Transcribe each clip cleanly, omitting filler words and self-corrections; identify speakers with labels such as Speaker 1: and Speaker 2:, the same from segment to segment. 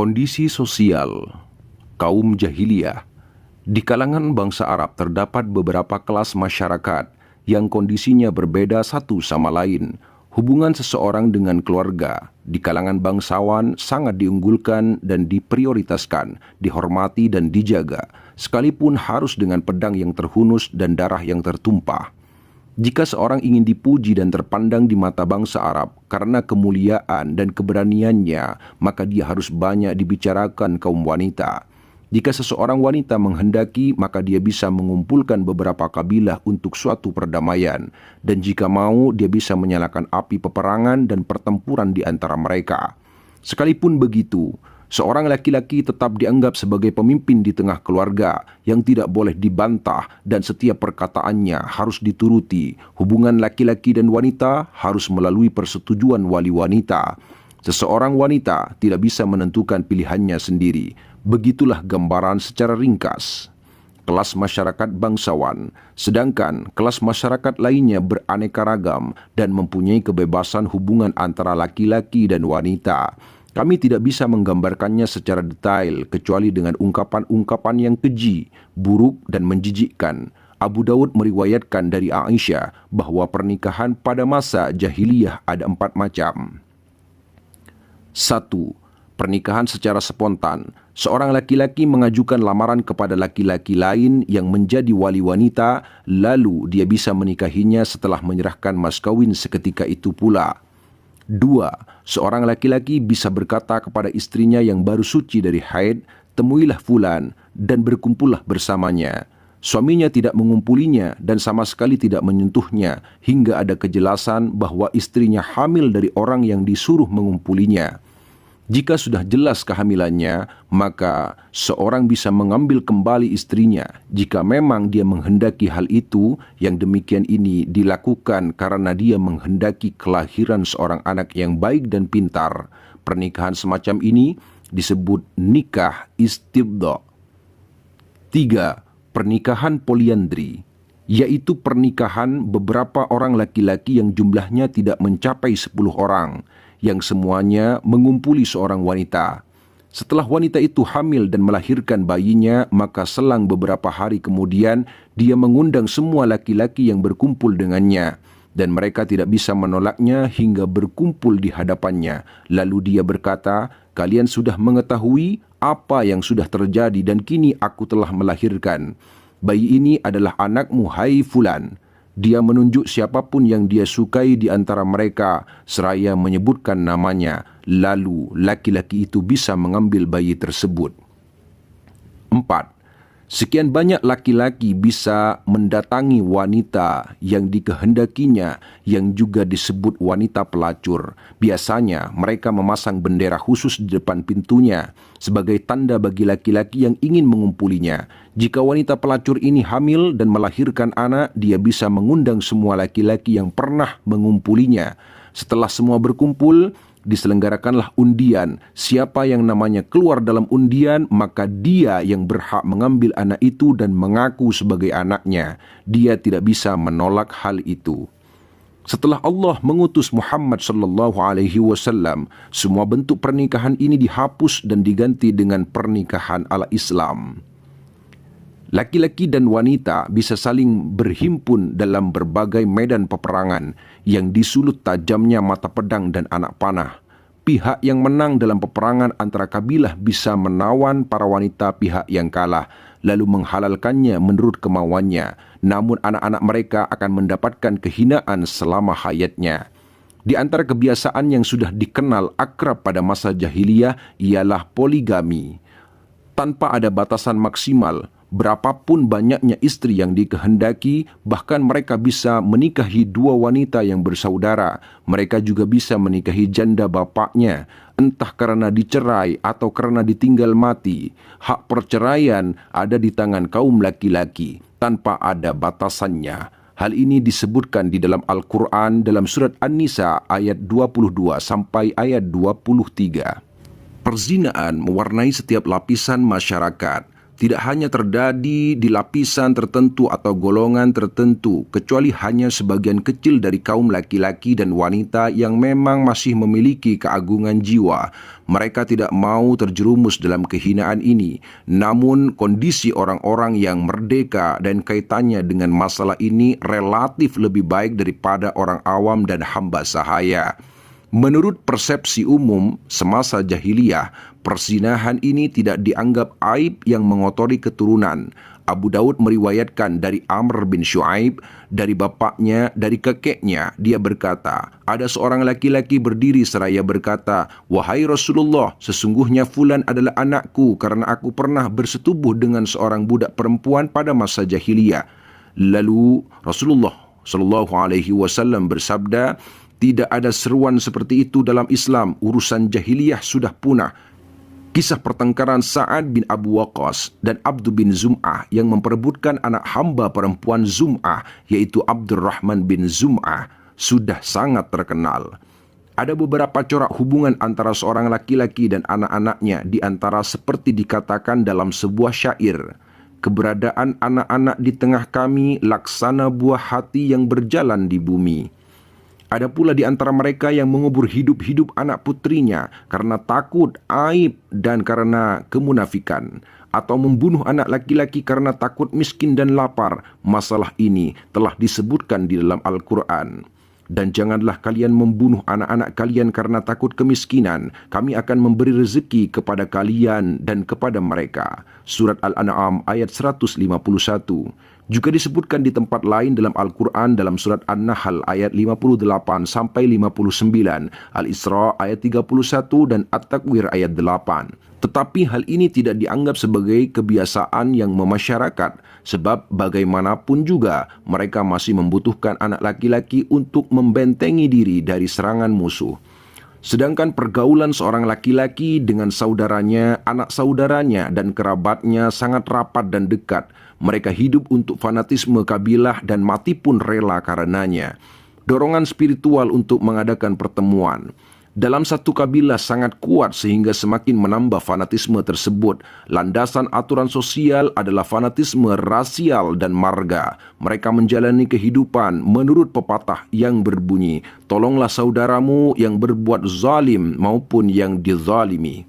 Speaker 1: Kondisi sosial kaum jahiliyah. Di kalangan bangsa Arab terdapat beberapa kelas masyarakat yang kondisinya berbeda satu sama lain. Hubungan seseorang dengan keluarga di kalangan bangsawan sangat diunggulkan dan diprioritaskan, dihormati dan dijaga, sekalipun harus dengan pedang yang terhunus dan darah yang tertumpah. Jika seorang ingin dipuji dan terpandang di mata bangsa Arab karena kemuliaan dan keberaniannya, maka dia harus banyak dibicarakan kaum wanita. Jika seseorang wanita menghendaki, maka dia bisa mengumpulkan beberapa kabilah untuk suatu perdamaian. Dan jika mau, dia bisa menyalakan api peperangan dan pertempuran di antara mereka. Sekalipun begitu, seorang laki-laki tetap dianggap sebagai pemimpin di tengah keluarga yang tidak boleh dibantah dan setiap perkataannya harus dituruti. Hubungan laki-laki dan wanita harus melalui persetujuan wali wanita. Seseorang wanita tidak bisa menentukan pilihannya sendiri. Begitulah gambaran secara ringkas kelas masyarakat bangsawan, sedangkan kelas masyarakat lainnya beraneka ragam dan mempunyai kebebasan hubungan antara laki-laki dan wanita. Kami tidak bisa menggambarkannya secara detail kecuali dengan ungkapan-ungkapan yang keji, buruk dan menjijikkan. Abu Daud meriwayatkan dari Aisyah bahwa pernikahan pada masa jahiliyah ada 4 macam. 1. Pernikahan secara spontan. Seorang laki-laki mengajukan lamaran kepada laki-laki lain yang menjadi wali wanita, lalu dia bisa menikahinya setelah menyerahkan mas kawin seketika itu pula. 2. Seorang laki-laki bisa berkata kepada istrinya yang baru suci dari haid, "Temuilah fulan," dan berkumpullah bersamanya. Suaminya tidak mengumpulinya dan sama sekali tidak menyentuhnya hingga ada kejelasan bahwa istrinya hamil dari orang yang disuruh mengumpulinya. Jika sudah jelas kehamilannya, maka seorang bisa mengambil kembali istrinya. Jika memang dia menghendaki hal itu, yang demikian ini dilakukan karena dia menghendaki kelahiran seorang anak yang baik dan pintar. Pernikahan semacam ini disebut nikah istibdha. 3. Pernikahan poliandri, yaitu pernikahan beberapa orang laki-laki yang jumlahnya tidak mencapai 10 orang, yang semuanya mengumpuli seorang wanita. Setelah wanita itu hamil dan melahirkan bayinya, maka selang beberapa hari kemudian dia mengundang semua laki-laki yang berkumpul dengannya, dan mereka tidak bisa menolaknya hingga berkumpul di hadapannya. Lalu dia berkata, "Kalian sudah mengetahui apa yang sudah terjadi dan kini aku telah melahirkan. Bayi ini adalah anakmu, hai fulan." Dia menunjuk siapapun yang dia sukai di antara mereka seraya menyebutkan namanya. Lalu laki-laki itu bisa mengambil bayi tersebut. 4. Sekian banyak laki-laki bisa mendatangi wanita yang dikehendakinya yang juga disebut wanita pelacur. Biasanya mereka memasang bendera khusus di depan pintunya sebagai tanda bagi laki-laki yang ingin mengumpulinya. Jika wanita pelacur ini hamil dan melahirkan anak, dia bisa mengundang semua laki-laki yang pernah mengumpulinya. Setelah semua berkumpul, diselenggarakanlah undian. Siapa yang namanya keluar dalam undian, maka dia yang berhak mengambil anak itu dan mengaku sebagai anaknya. Dia tidak bisa menolak hal itu. Setelah Allah mengutus Muhammad SAW, semua bentuk pernikahan ini dihapus dan diganti dengan pernikahan ala Islam. Laki-laki dan wanita bisa saling berhimpun dalam berbagai medan peperangan yang disulut tajamnya mata pedang dan anak panah. Pihak yang menang dalam peperangan antara kabilah bisa menawan para wanita pihak yang kalah, lalu menghalalkannya menurut kemauannya. Namun anak-anak mereka akan mendapatkan kehinaan selama hayatnya. Di antara kebiasaan yang sudah dikenal akrab pada masa jahiliyah ialah poligami. Tanpa ada batasan maksimal, berapapun banyaknya istri yang dikehendaki, bahkan mereka bisa menikahi 2 wanita yang bersaudara. Mereka juga bisa menikahi janda bapaknya, entah karena dicerai atau karena ditinggal mati. Hak perceraian ada di tangan kaum laki-laki, tanpa ada batasannya. Hal ini disebutkan di dalam Al-Quran dalam surat An-Nisa ayat 22 sampai ayat 23. Perzinaan mewarnai setiap lapisan masyarakat. tidak hanya terjadi di lapisan tertentu atau golongan tertentu, kecuali hanya sebagian kecil dari kaum laki-laki dan wanita yang memang masih memiliki keagungan jiwa. Mereka tidak mau terjerumus dalam kehinaan ini. Namun, kondisi orang-orang yang merdeka dan kaitannya dengan masalah ini relatif lebih baik daripada orang awam dan hamba sahaya. Menurut persepsi umum semasa jahiliyah, persinahan ini tidak dianggap aib yang mengotori keturunan. Abu Daud meriwayatkan dari Amr bin Shu'aib, dari bapaknya, dari kakeknya, dia berkata, ada seorang laki-laki berdiri seraya berkata, "Wahai Rasulullah, sesungguhnya fulan adalah anakku karena aku pernah bersetubuh dengan seorang budak perempuan pada masa jahiliyah." Lalu Rasulullah SAW bersabda, tidak ada seruan seperti itu dalam Islam, urusan jahiliyah sudah punah. Kisah pertengkaran Sa'ad bin Abu Waqqas dan Abdu bin Zum'ah yang memperebutkan anak hamba perempuan Zum'ah, yaitu Abdurrahman bin Zum'ah, sudah sangat terkenal. Ada beberapa corak hubungan antara seorang laki-laki dan anak-anaknya, di antara seperti dikatakan dalam sebuah syair, keberadaan anak-anak di tengah kami laksana buah hati yang berjalan di bumi. Ada pula di antara mereka yang mengubur hidup-hidup anak putrinya karena takut, aib, dan karena kemunafikan. Atau membunuh anak laki-laki karena takut miskin dan lapar. Masalah ini telah disebutkan di dalam Al-Quran. Dan janganlah kalian membunuh anak-anak kalian karena takut kemiskinan. Kami akan memberi rezeki kepada kalian dan kepada mereka. Surat Al-An'am ayat 151. Juga disebutkan di tempat lain dalam Al-Quran dalam surat An-Nahl ayat 58 sampai 59, Al-Isra ayat 31 dan At-Takwir ayat 8. Tetapi hal ini tidak dianggap sebagai kebiasaan yang memasyarakat, sebab bagaimanapun juga mereka masih membutuhkan anak laki-laki untuk membentengi diri dari serangan musuh. Sedangkan pergaulan seorang laki-laki dengan saudaranya, anak saudaranya, dan kerabatnya sangat rapat dan dekat. Mereka hidup untuk fanatisme kabilah dan mati pun rela karenanya. Dorongan spiritual untuk mengadakan pertemuan dalam satu kabilah sangat kuat sehingga semakin menambah fanatisme tersebut. Landasan aturan sosial adalah fanatisme rasial dan marga. Mereka menjalani kehidupan menurut pepatah yang berbunyi, tolonglah saudaramu yang berbuat zalim maupun yang dizalimi.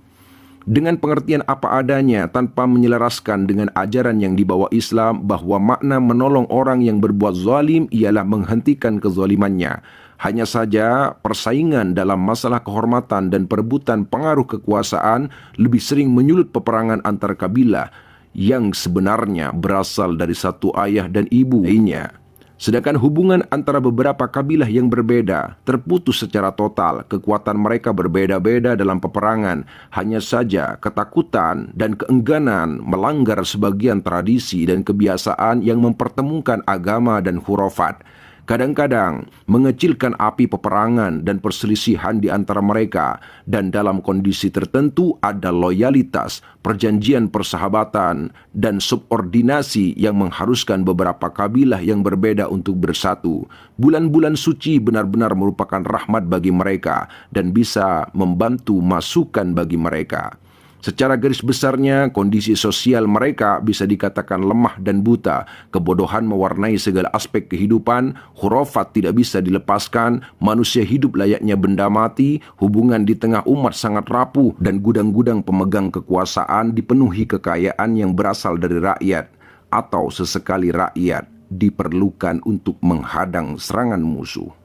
Speaker 1: Dengan pengertian apa adanya tanpa menyelaraskan dengan ajaran yang dibawa Islam bahwa makna menolong orang yang berbuat zalim ialah menghentikan kezalimannya. Hanya saja persaingan dalam masalah kehormatan dan perebutan pengaruh kekuasaan lebih sering menyulut peperangan antar kabilah yang sebenarnya berasal dari satu ayah dan ibu lainnya. Sedangkan hubungan antara beberapa kabilah yang berbeda terputus secara total. Kekuatan mereka berbeda-beda dalam peperangan. Hanya saja ketakutan dan keengganan melanggar sebagian tradisi dan kebiasaan yang mempertemukan agama dan khurafat. Kadang-kadang mengecilkan api peperangan dan perselisihan di antara mereka, dan dalam kondisi tertentu ada loyalitas, perjanjian persahabatan, dan subordinasi yang mengharuskan beberapa kabilah yang berbeda untuk bersatu. Bulan-bulan suci benar-benar merupakan rahmat bagi mereka dan bisa membantu masukan bagi mereka. Secara garis besarnya, kondisi sosial mereka bisa dikatakan lemah dan buta. Kebodohan mewarnai segala aspek kehidupan, khurafat tidak bisa dilepaskan, manusia hidup layaknya benda mati, hubungan di tengah umat sangat rapuh, dan gudang-gudang pemegang kekuasaan dipenuhi kekayaan yang berasal dari rakyat, atau sesekali rakyat diperlukan untuk menghadang serangan musuh.